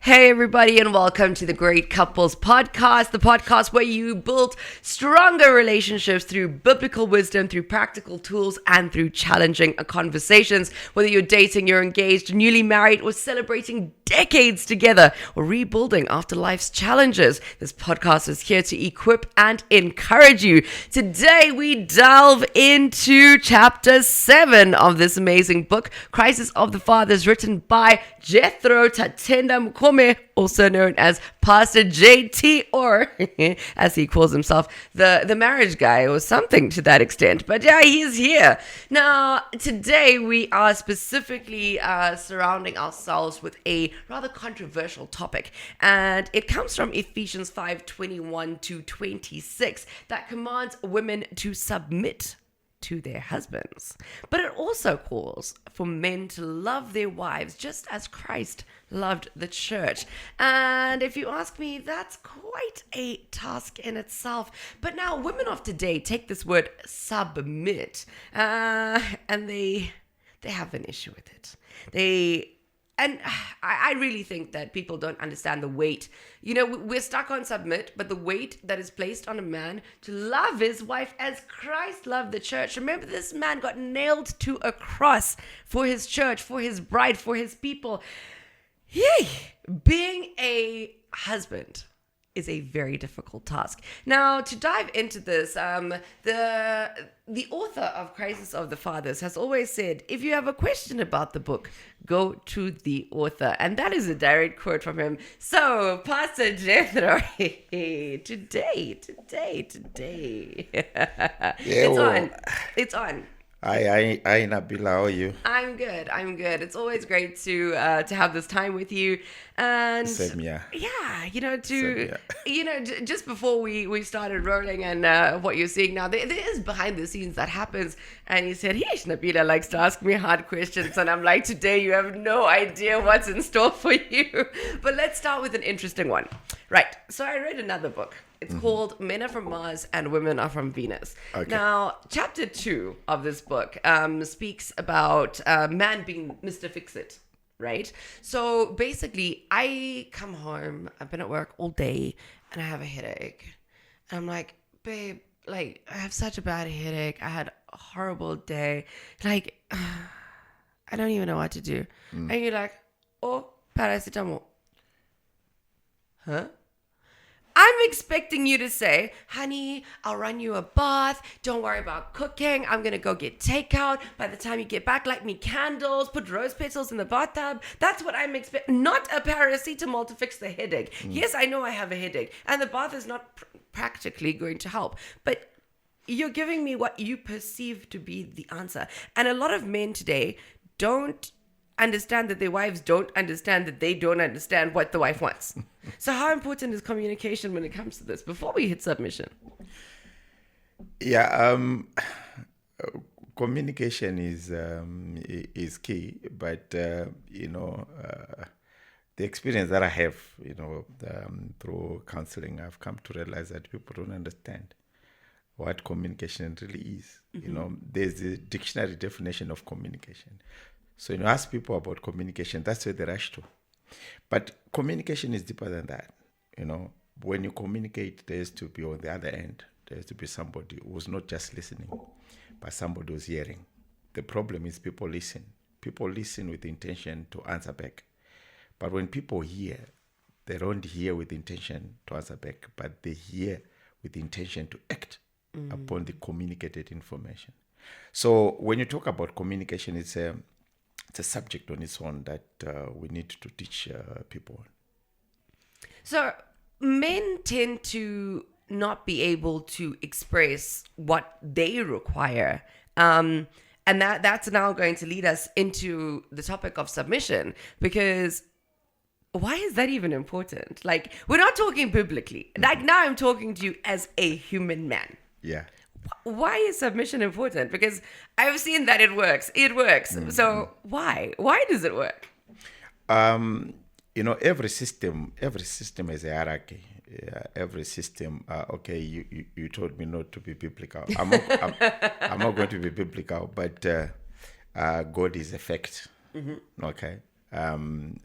Hey, everybody, and welcome to the Great Couples Podcast, the podcast where you build stronger relationships through biblical wisdom, through practical tools, and through challenging conversations. Whether you're dating, you're engaged, newly married, or celebrating decades together, or rebuilding after life's challenges, this podcast is here to equip and encourage you. Today, we delve into chapter 7 of this amazing book, Crisis of the Fathers, written by Jethro Mukome, also known as Pastor JT, or as he calls himself, the marriage guy, or something to that extent. But yeah, he's here. Now, today we are specifically surrounding ourselves with a rather controversial topic, and it comes from Ephesians 5:21 to 26 that commands women to submit to their husbands. But it also calls for men to love their wives just as Christ loved the church. And if you ask me, that's quite a task in itself. But now women of today take this word submit and they have an issue with it. And I really think that people don't understand the weight. You know, we're stuck on submit, but the weight that is placed on a man to love his wife as Christ loved the church. Remember, this man got nailed to a cross for his church, for his bride, for his people. Yay! Being a husband is a very difficult task. Now, to dive into this, the author of Crisis of the Fathers has always said, if you have a question about the book, go to the author. And that is a direct quote from him. So, Pastor Jethro, today. It's on. Hi, Nabeelah, how are you? I'm good. It's always great to have this time with you. And Same here. Yeah, just before we started rolling and what you're seeing now, there is behind the scenes that happens. And he said, hey, Nabeelah likes to ask me hard questions. And I'm like, today you have no idea what's in store for you. But let's start with an interesting one. Right. So I read another book. It's called Men Are From Mars and Women Are From Venus. Okay. Now, chapter 2 of this book speaks about man being Mr. Fix-It, right? So basically, I come home, I've been at work all day, and I have a headache. And I'm like, babe, I have such a bad headache. I had a horrible day. I don't even know what to do. And you're like, oh, paracetamol. Huh? I'm expecting you to say, honey, I'll run you a bath. Don't worry about cooking. I'm going to go get takeout. By the time you get back, light me candles, put rose petals in the bathtub. That's what I'm expecting. Not a paracetamol to fix the headache. Yes, I know I have a headache. And the bath is not practically going to help. But you're giving me what you perceive to be the answer. And a lot of men today don't understand that their wives don't understand that they don't understand what the wife wants. So how important is communication when it comes to this before we hit submission? Yeah, communication is key, but the experience that I have, through counseling, I've come to realize that people don't understand what communication really is. There's a dictionary definition of communication. So you ask people about communication, that's where they rush to. But communication is deeper than that. When you communicate, there has to be on the other end, there has to be somebody who's not just listening, but somebody who's hearing. The problem is people listen. People listen with intention to answer back. But when people hear, they don't hear with intention to answer back, but they hear with intention to act upon the communicated information. So when you talk about communication, it's a subject on its own that we need to teach people. So men tend to not be able to express what they require. And that's now going to lead us into the topic of submission, because why is that even important? We're not talking biblically. Now I'm talking to you as a human man. Yeah. Why is submission important? Because I've seen that it works. It works. So why? Why does it work? Every system has a hierarchy. Every system. Okay, you told me not to be biblical. I'm not going to be biblical, but God is a fact. Okay.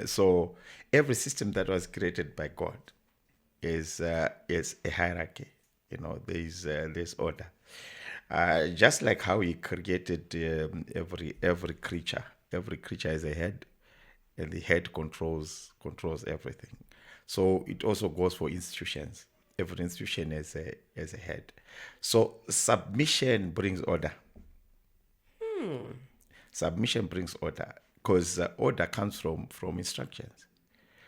So every system that was created by God is a hierarchy. There's order. Just like how He created every creature. Every creature has a head, and the head controls everything. So it also goes for institutions. Every institution has a head. So submission brings order. Submission brings order, because order comes from instructions.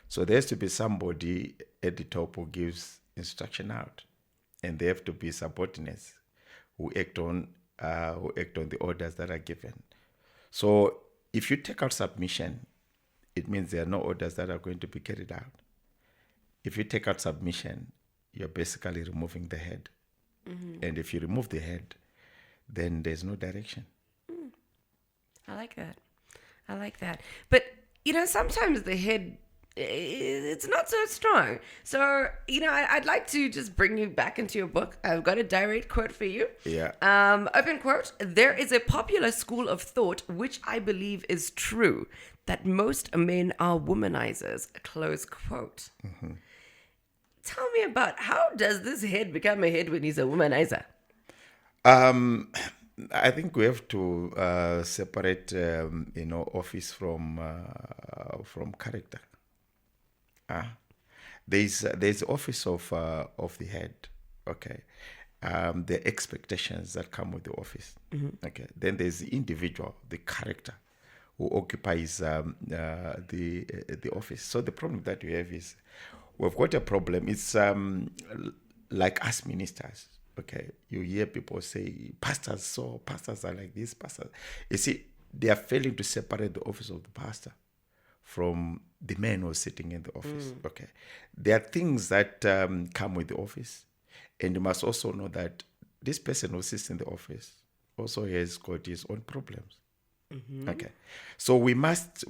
So there has to be somebody at the top who gives instruction out, and there have to be subordinates who act on the orders that are given. So if you take out submission, it means there are no orders that are going to be carried out. If you take out submission, you're basically removing the head. And if you remove the head, then there's no direction. I like that. But, sometimes the head, it's not so strong. So, I'd like to just bring you back into your book. I've got a direct quote for you. Yeah. Open quote. There is a popular school of thought, which I believe is true, that most men are womanizers. Close quote. Tell me about, how does this head become a head when he's a womanizer? I think we have to separate, office from character. There's the office of the head. Okay, the expectations that come with the office. Okay, then there's the individual, the character, who occupies the office. So the problem that we have is we've got a problem. It's like us ministers. Okay, you hear people say, pastors are like this, pastors. You see, they are failing to separate the office of the pastor from the man who's sitting in the office. Okay, there are things that come with the office, and you must also know that this person who sits in the office also has got his own problems. Okay, so we must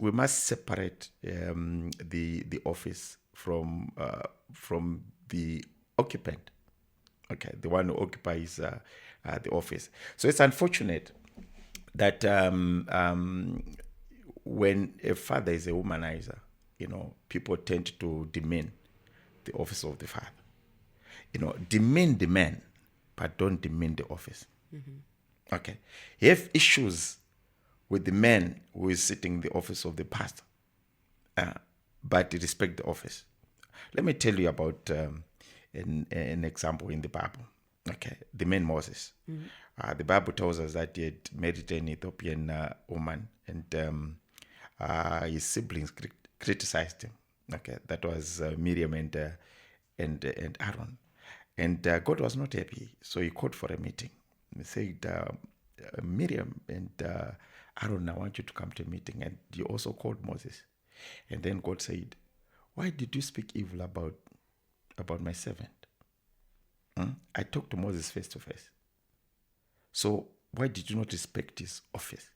separate the office from the occupant. Okay, the one who occupies the office. So it's unfortunate that when a father is a womanizer, people tend to demean the office of the father. Demean the man, but don't demean the office. Okay, you have issues with the man who is sitting in the office of the pastor, but respect the office. Let me tell you about an example in the Bible. Okay, the man Moses. The Bible tells us that he had married an Ethiopian woman, and his siblings criticized him. Okay, that was Miriam and Aaron, and God was not happy, so he called for a meeting. He said, Miriam and Aaron, I want you to come to a meeting, and he also called Moses. And then God said, why did you speak evil about my servant? I talked to Moses face to face. So why did you not respect his office?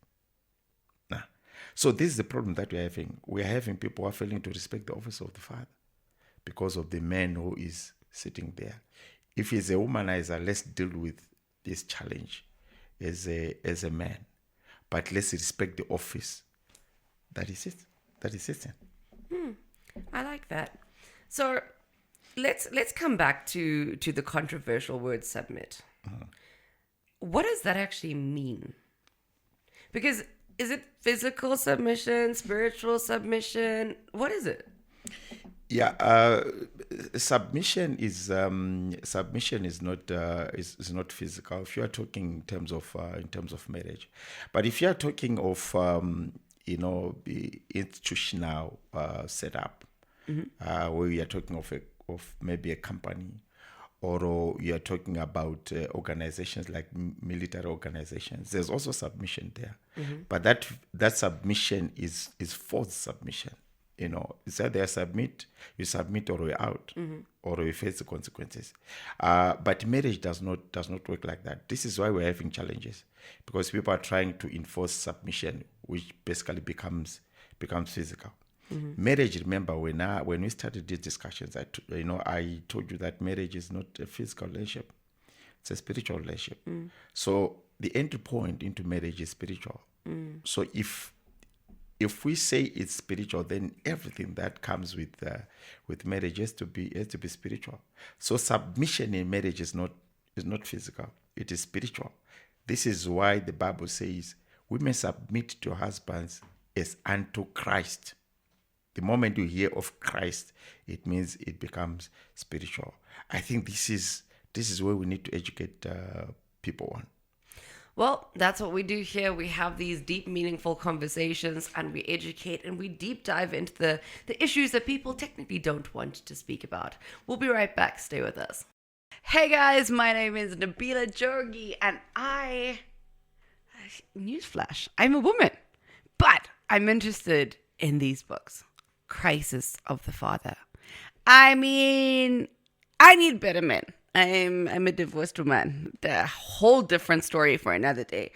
So this is the problem that we're having. We're having people who are failing to respect the office of the father because of the man who is sitting there. If he's a womanizer, let's deal with this challenge as a man. But let's respect the office that he sits in. I like that. So let's come back to the controversial word submit. What does that actually mean? Because is it physical submission, spiritual submission? What is it? Yeah, submission is not physical. If you are talking in terms of marriage, but if you are talking of the institutional setup, where we are talking of maybe a company, or you are talking about organizations like military organizations, there's also submission there. But that submission is forced submission. It's either you submit or you're out, or you face the consequences. But marriage does not work like that. This is why we're having challenges, because people are trying to enforce submission, which basically becomes physical. Marriage, remember, when we started these discussions, I told you that marriage is not a physical relationship; it's a spiritual relationship. So the entry point into marriage is spiritual. So if if we say it's spiritual, then everything that comes with marriage has to be spiritual. So submission in marriage is not physical; it is spiritual. This is why the Bible says, "Women submit to your husbands as unto Christ." The moment you hear of Christ, it means it becomes spiritual. I think this is where we need to educate people on. Well, that's what we do here. We have these deep, meaningful conversations, and we educate and we deep dive into the issues that people technically don't want to speak about. We'll be right back. Stay with us. Hey guys, my name is Nabeelah Jogee, and newsflash, I'm a woman, but I'm interested in these books. Crisis of the Father. I mean, I need better men. I'm a divorced woman. A whole different story for another day.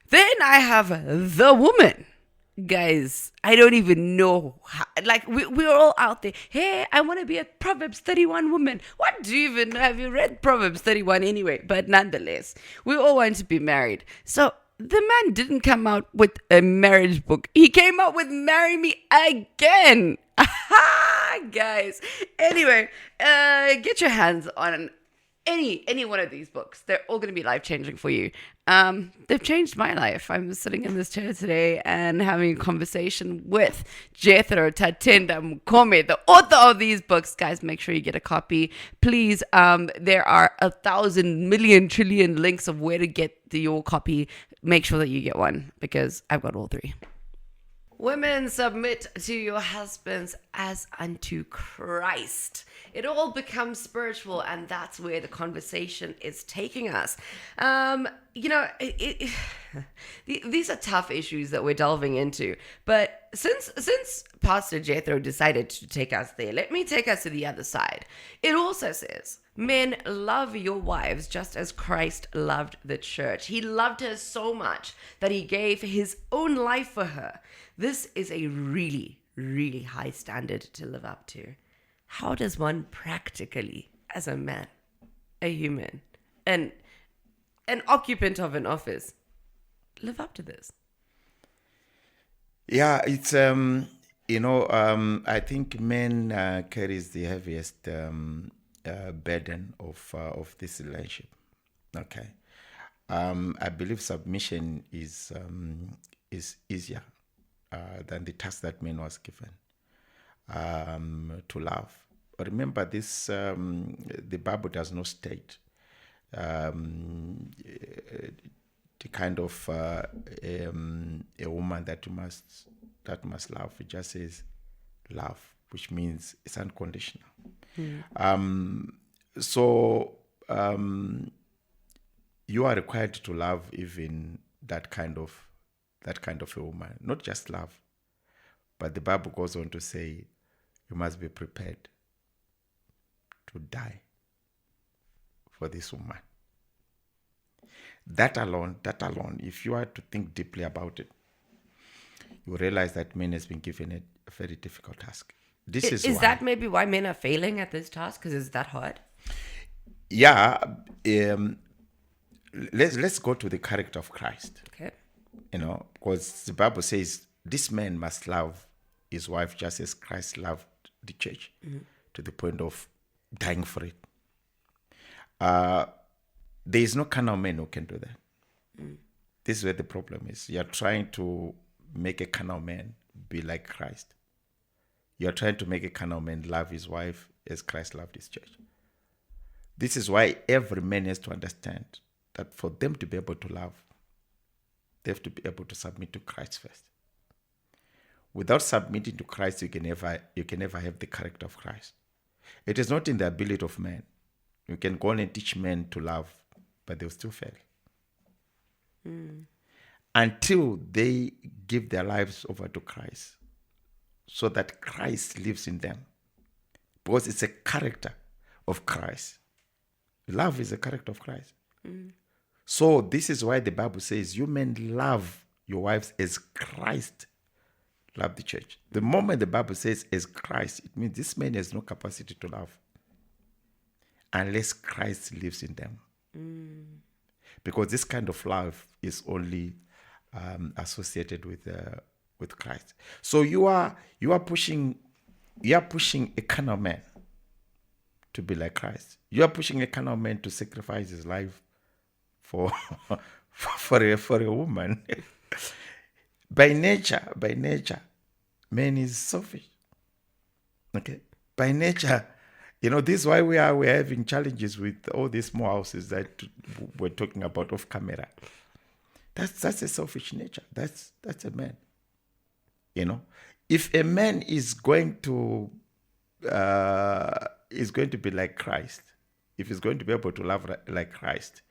Then I have The Woman. Guys, I don't even know how, like we're all out there. Hey, I want to be a Proverbs 31 woman. What do you even have you read Proverbs 31 anyway? But nonetheless, we all want to be married. So the man didn't come out with a marriage book. He came out with Marry Me Again. Guys. Anyway, get your hands on any one of these books. They're all going to be life-changing for you. They've changed my life. I'm sitting in this chair today and having a conversation with Jethro Mukome, the author of these books. Guys, make sure you get a copy. Please, there are 1,000 million trillion links of where to get your copy. Make sure that you get one, because I've got all three. Women, submit to your husbands as unto Christ. It all becomes spiritual, and that's where the conversation is taking us. These are tough issues that we're delving into. But since Pastor Jethro decided to take us there, let me take us to the other side. It also says, men, love your wives just as Christ loved the church. He loved her so much that he gave his own life for her. This is a really, really high standard to live up to. How does one practically, as a man, a human, an occupant of an office, live up to this? Yeah, it's I think men carries the heaviest burden of this relationship. Okay, I believe submission is easier than the task that man was given to love. But remember, this the Bible does not state the kind of a woman that must love. It just says love, which means it's unconditional. So you are required to love even that kind of a woman. Not just love, but the Bible goes on to say you must be prepared to die for this woman. That alone, if you are to think deeply about it, you realize that man has been given a very difficult task. Is why. That maybe why men are failing at this task? Because it's that hard? Yeah. Let's go to the character of Christ. Okay. Because the Bible says this man must love his wife just as Christ loved the church, to the point of dying for it. There is no carnal man who can do that. This is where the problem is. You're trying to make a carnal man be like Christ. You're trying to make a carnal man love his wife as Christ loved his church. This is why every man has to understand that for them to be able to love, they have to be able to submit to Christ first. Without submitting to Christ, you can never have the character of Christ. It is not in the ability of man. You can go on and teach men to love, but they'll still fail. Until they give their lives over to Christ, so that Christ lives in them. Because it's a character of Christ. Love is a character of Christ. So this is why the Bible says, you men love your wives as Christ loved the church. The moment the Bible says as Christ, it means this man has no capacity to love unless Christ lives in them. Because this kind of love is only associated with with Christ. So you are pushing a kind of man to be like Christ. You are pushing a kind of man to sacrifice his life for for a woman. By nature, man is selfish. Okay. By nature, this is why we're having challenges with all these small houses that we're talking about off camera. That's a selfish nature. That's a man. If a man is going to be like Christ, if he's going to be able to love like Christ,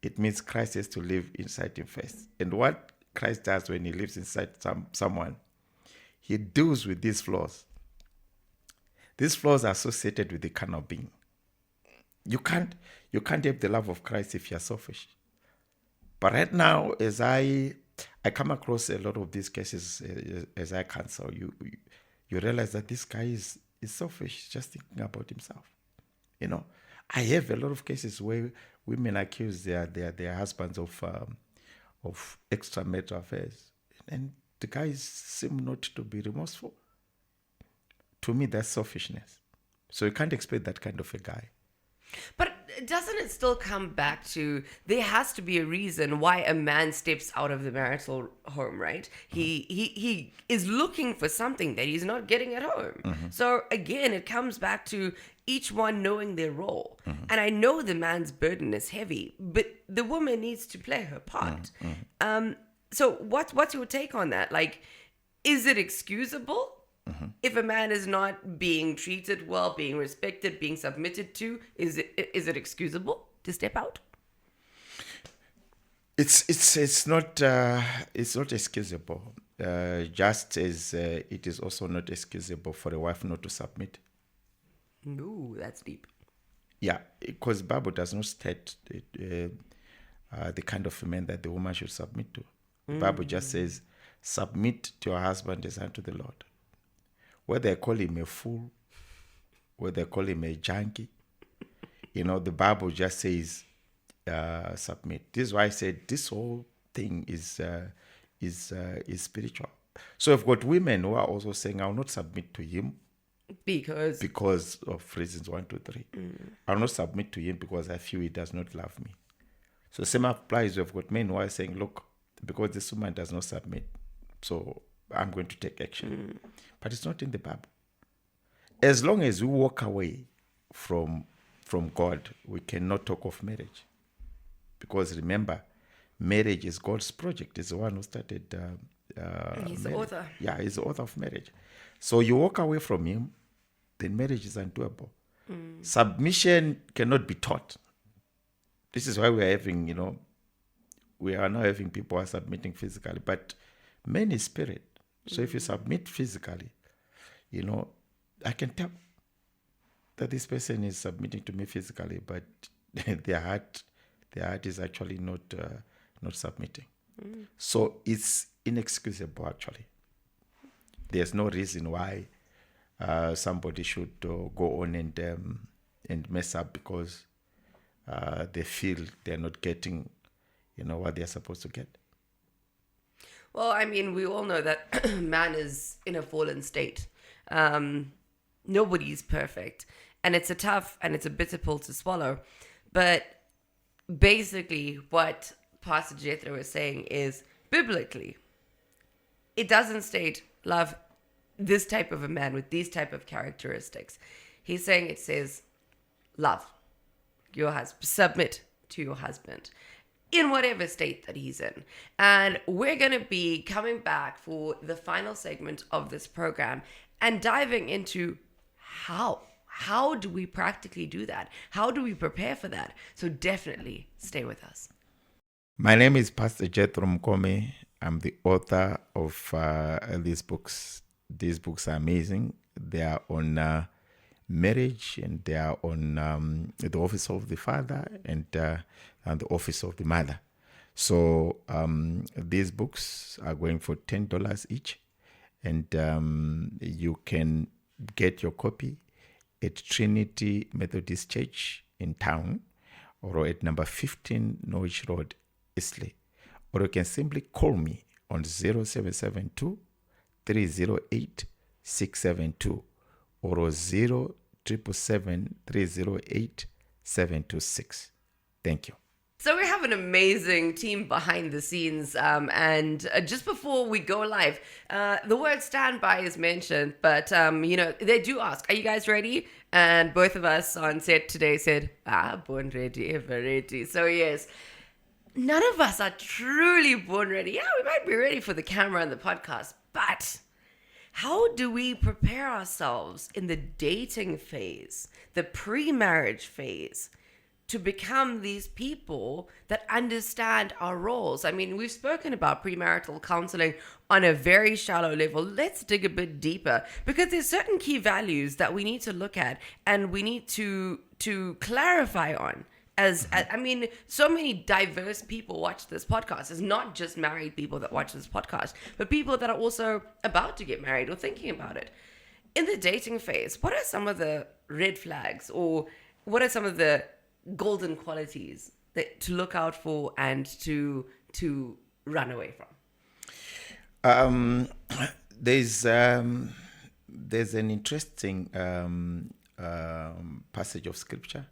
it means Christ has to live inside him first. And what Christ does when he lives inside someone, he deals with these flaws. These flaws are associated with the kind of being. You can't have the love of Christ if you're selfish. But right now, as I come across a lot of these cases as I counsel, you realize that this guy is selfish, just thinking about himself. I have a lot of cases where women accuse their husbands of extramarital affairs, and the guys seem not to be remorseful. To me, that's selfishness. So you can't expect that kind of a guy. But doesn't it still come back to there has to be a reason why a man steps out of the marital home, right? He is looking for something that he's not getting at home. So again, it comes back to each one knowing their role. And I know the man's burden is heavy, but the woman needs to play her part. So what's your take on that? Like, is it excusable? If a man is not being treated well, being respected, being submitted to, is it excusable to step out? It's not excusable. Just as it is also not excusable for a wife not to submit. No, that's deep. Yeah, because the Bible does not state the kind of a man that the woman should submit to. The Bible just says, submit to your husband as unto the Lord. Whether they call him a fool, whether they call him a junkie, the Bible just says submit. This is why I said this whole thing is spiritual. So I've got women who are also saying, I will not submit to him because of reasons 1, 2, 3. I will not submit to him because I feel he does not love me. So same applies. We've got men who are saying, look, because this woman does not submit, so I'm going to take action. But it's not in the Bible. As long as we walk away from God, we cannot talk of marriage. Because remember, marriage is God's project. He's the one who started He's marriage. the author. Yeah, he's the author of marriage. So you walk away from him, then marriage is undoable. Submission cannot be taught. This is why we're having, we are now having people who are submitting physically, but man is spirit. So if you submit physically, I can tell that this person is submitting to me physically, but their heart is actually not submitting. So it's inexcusable, actually. There's no reason why somebody should go on and mess up because they feel they're not getting, what they're supposed to get. Well, I mean, we all know that man is in a fallen state. Nobody's perfect. And it's a tough and it's a bitter pill to swallow. But basically what Pastor Jethro is saying is, biblically, it doesn't state love this type of a man with these type of characteristics. He's saying it says love your husband, submit to your husband in whatever state that he's in. And we're going to be coming back for the final segment of this program and diving into how do we practically do that? How do we prepare for that? So definitely stay with us. My name is Pastor Jethro Mukome. I'm the author of these books. These books are amazing. They are on marriage, and they are on the office of the father and the office of the mother. So these books are going for $10 each, and you can get your copy at Trinity Methodist Church in town, or at number 15 Norwich Road, Islay. Or you can simply call me on 0772 308 672 or 0777 308 726. Thank you. So we have an amazing team behind the scenes, and just before we go live, the word standby is mentioned, but they do ask, "Are you guys ready?" And both of us on set today said, "Born ready, ever ready." So yes, none of us are truly born ready. Yeah, we might be ready for the camera and the podcast, but how do we prepare ourselves in the dating phase, the pre-marriage phase, to become these people that understand our roles? I mean, we've spoken about premarital counseling on a very shallow level. Let's dig a bit deeper, because there's certain key values that we need to look at and we need to clarify on. I mean, so many diverse people watch this podcast. It's not just married people that watch this podcast, but people that are also about to get married or thinking about it. In the dating phase, what are some of the red flags, or what are some of the golden qualities to look out for and to run away from? There's an interesting passage of scripture.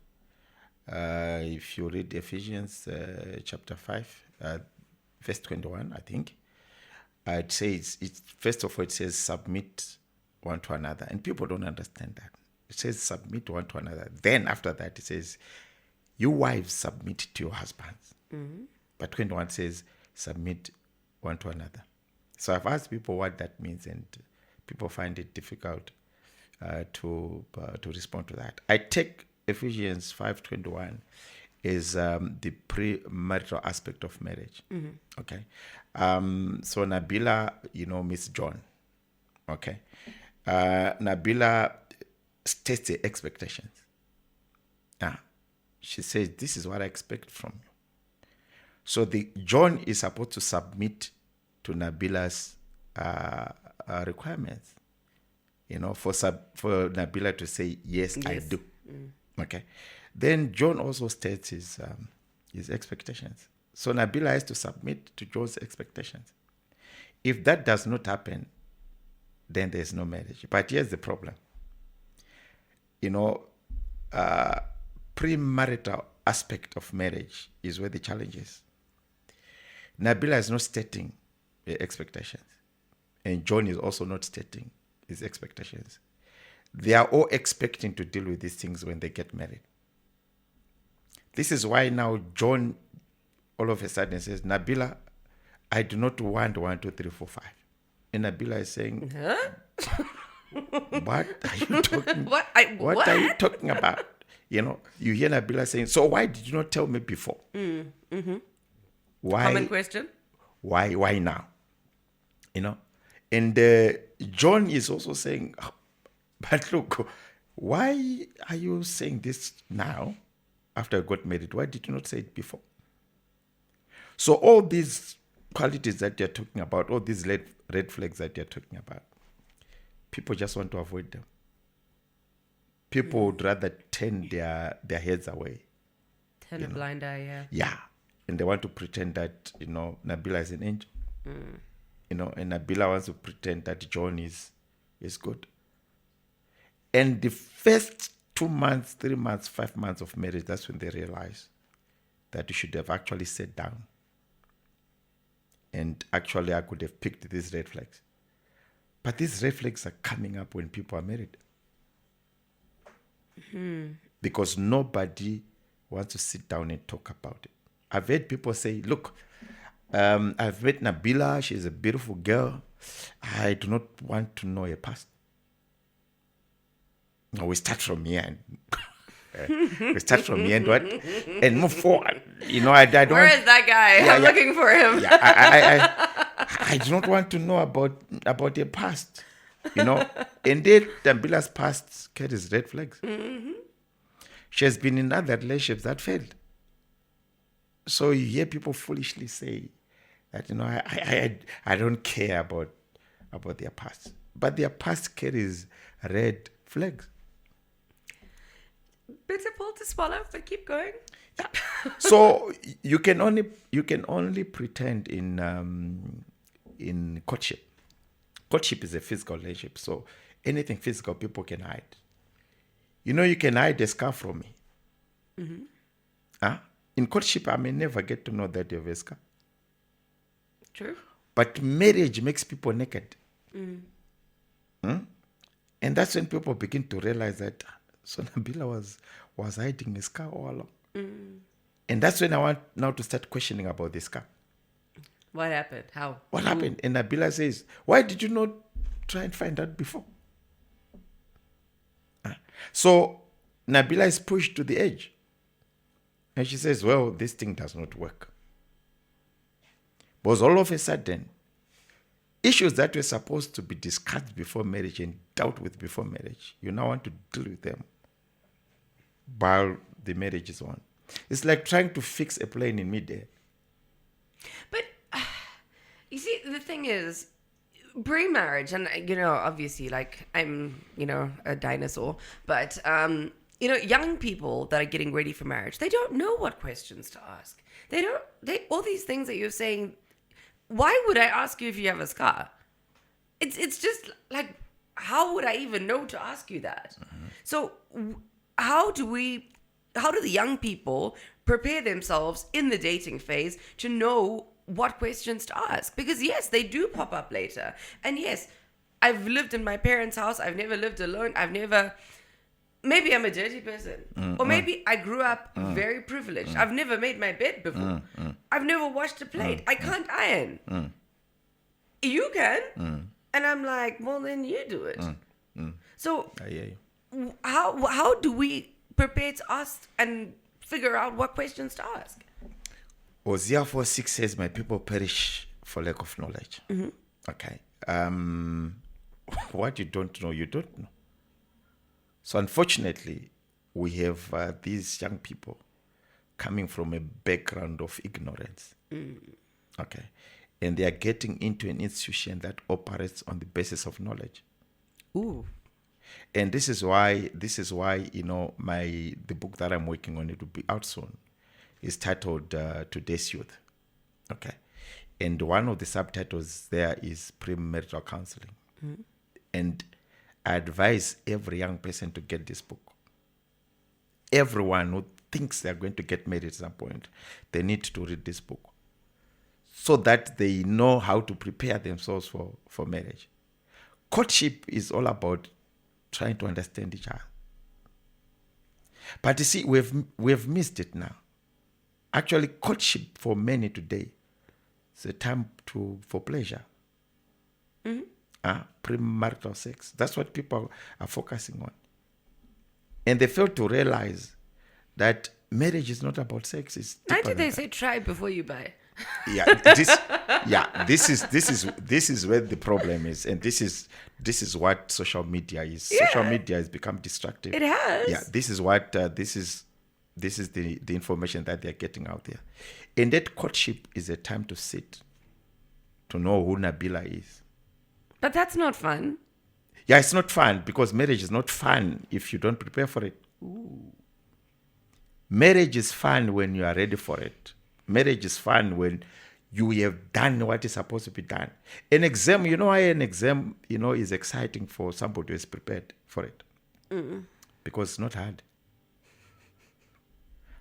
If you read Ephesians chapter 5, verse 21, I think, it says, first of all, it says submit one to another. And people don't understand that. It says submit one to another. Then after that, it says, you wives submit to your husbands. Mm-hmm. But 21 says submit one to another. So I've asked people what that means, and people find it difficult to respond to that. I take Ephesians 5:21 is the premarital aspect of marriage. Mm-hmm. Okay. So Nabeelah, Miss John. Okay. Nabeelah states the expectations. She says, this is what I expect from you. So John is supposed to submit to Nabeelah's requirements. For Nabeelah to say, yes. I do. Mm. Okay. Then John also states his expectations. So Nabeelah has to submit to John's expectations. If that does not happen, then there's no marriage. But here's the problem. Premarital aspect of marriage is where the challenge is. Nabeelah is not stating the expectations, and John is also not stating his expectations. They are all expecting to deal with these things when they get married. This is why now John all of a sudden says, Nabeelah, I do not want 1, 2, 3, 4, 5. And Nabeelah is saying, what are you talking about? What are you talking about? You hear Nabeelah saying, so why did you not tell me before? Mm-hmm. Why? Common question. Why now? And John is also saying, but look, why are you saying this now after I got married? Why did you not say it before? So all these qualities that you're talking about, all these red flags that you're talking about, people just want to avoid them. People would rather turn their heads away. Turn a blind eye, yeah. Yeah. And they want to pretend that, Nabeelah is an angel. Mm. And Nabeelah wants to pretend that John is good. And the first 2 months, 3 months, 5 months of marriage, that's when they realize that you should have actually sat down. And actually, I could have picked these red flags. But these red flags are coming up when people are married. Mm-hmm. Because nobody wants to sit down and talk about it. I've heard people say, look, I've met Nabeelah, she's a beautiful girl. I do not want to know her past. No, we start from here and what? And move forward. I don't. Where is that guy? I'm looking for him. I do not want to know about your past. Indeed, Nabeelah's past carries red flags. Mm-hmm. She has been in other relationships that failed. So you hear people foolishly say that, I don't care about their past. But their past carries red flags. Bitter pill to swallow, but keep going. Yeah. So you can only pretend in courtship. Courtship is a physical relationship. So anything physical, people can hide. You can hide a scar from me. In courtship, I may never get to know that you have a scar. True. But marriage makes people naked. And that's when people begin to realize that so Nabeelah was hiding a scar all along. And that's when I want now to start questioning about the scar. What happened? How? What happened? And Nabeelah says, why did you not try and find out before? So Nabeelah is pushed to the edge. And she says, well, this thing does not work. Because all of a sudden, issues that were supposed to be discussed before marriage and dealt with before marriage, you now want to deal with them while the marriage is on. It's like trying to fix a plane in midair. But you see, the thing is, pre-marriage, and obviously, like I'm, a dinosaur, but young people that are getting ready for marriage, they don't know what questions to ask. All these things that you're saying. Why would I ask you if you have a scar? It's just like, how would I even know to ask you that? So how do the young people prepare themselves in the dating phase to know what questions to ask? Because yes, they do pop up later. And yes, I've lived in my parents' house. I've never lived alone. Maybe I'm a dirty person. Or maybe I grew up very privileged. I've never made my bed before. I've never washed a plate. I can't iron. You can. And I'm like, well, then you do it. So I hear you. how do we prepare to ask and figure out what questions to ask? Hosea 4:6 says, my people perish for lack of knowledge. Okay. What you don't know, you don't know. So unfortunately, we have these young people coming from a background of ignorance. Okay. And they are getting into an institution that operates on the basis of knowledge. Ooh. And this is why the book that I'm working on, it will be out soon, is titled Today's Youth. Okay. And one of the subtitles there is premarital counseling. And I advise every young person to get this book. Everyone who thinks they're going to get married at some point, they need to read this book so that they know how to prepare themselves for marriage. Courtship is all about trying to understand each other. But you see, we've missed it now. Actually, courtship for many today is a time for pleasure. Premarital sex. That's what people are focusing on. And they fail to realize that marriage is not about sex. It's Why do they say try before you buy? This is where the problem is, and this is what social media is. Yeah. Social media has become destructive. It has. Yeah, this is what this is the information that they're getting out there. And that courtship is a time to sit, to know who Nabeelah is. But that's not fun. Yeah, it's not fun because marriage is not fun if you don't prepare for it. Ooh. Marriage is fun when you are ready for it. Marriage is fun when you have done what is supposed to be done. An exam, why an exam, is exciting for somebody who is prepared for it. Because it's not hard.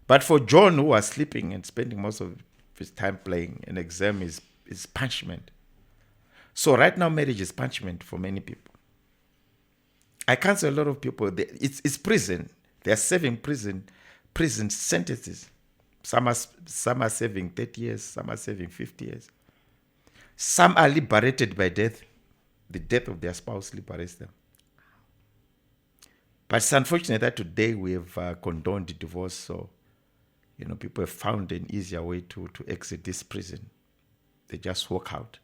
But for John, who was sleeping and spending most of his time playing, an exam is punishment. So right now, marriage is punishment for many people. I counsel a lot of people. It's prison. They are serving prison sentences. Some are serving 30 years. Some are serving 50 years. Some are liberated by death. The death of their spouse liberates them. But it's unfortunate that today we have condoned divorce. So, people have found an easier way to exit this prison. They just walk out.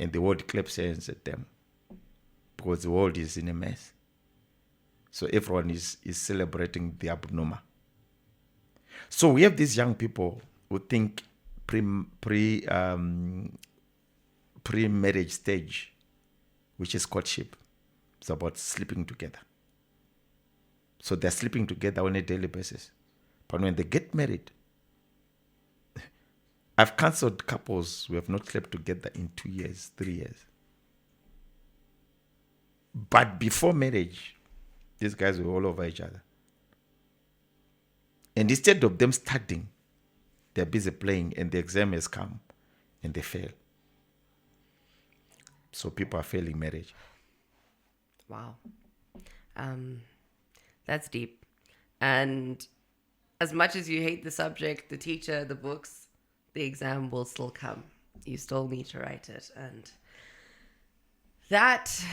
And the world claps hands at them because the world is in a mess. So everyone is celebrating the abnormal. So we have these young people who think pre-marriage stage, which is courtship, it's about sleeping together. So they're sleeping together on a daily basis. But when they get married, I've counseled couples who have not slept together in 2 years, 3 years. But before marriage, these guys were all over each other. And instead of them studying, they're busy playing, and the exam has come and they fail. So people are failing marriage. Wow. That's deep. And as much as you hate the subject, the teacher, the books, the exam will still come. You still need to write it. And that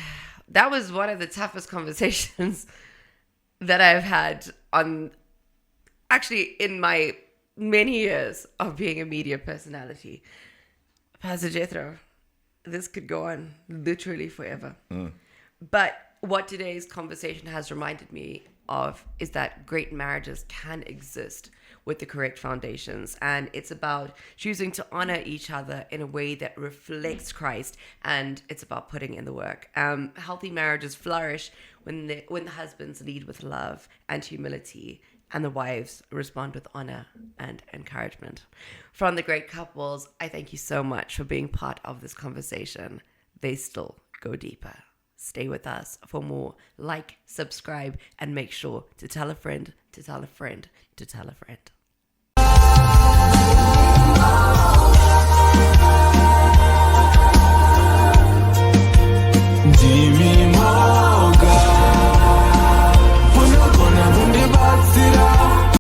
was one of the toughest conversations that I've had in my many years of being a media personality. Pastor Jethro, this could go on literally forever. But what today's conversation has reminded me of is that great marriages can exist with the correct foundations, and it's about choosing to honor each other in a way that reflects Christ, and it's about putting in the work. Healthy marriages flourish when the husbands lead with love and humility, and the wives respond with honor and encouragement. From the great couples, I thank you so much for being part of this conversation. They still go deeper. Stay with us for more. Like, subscribe, and make sure to tell a friend, to tell a friend, to tell a friend.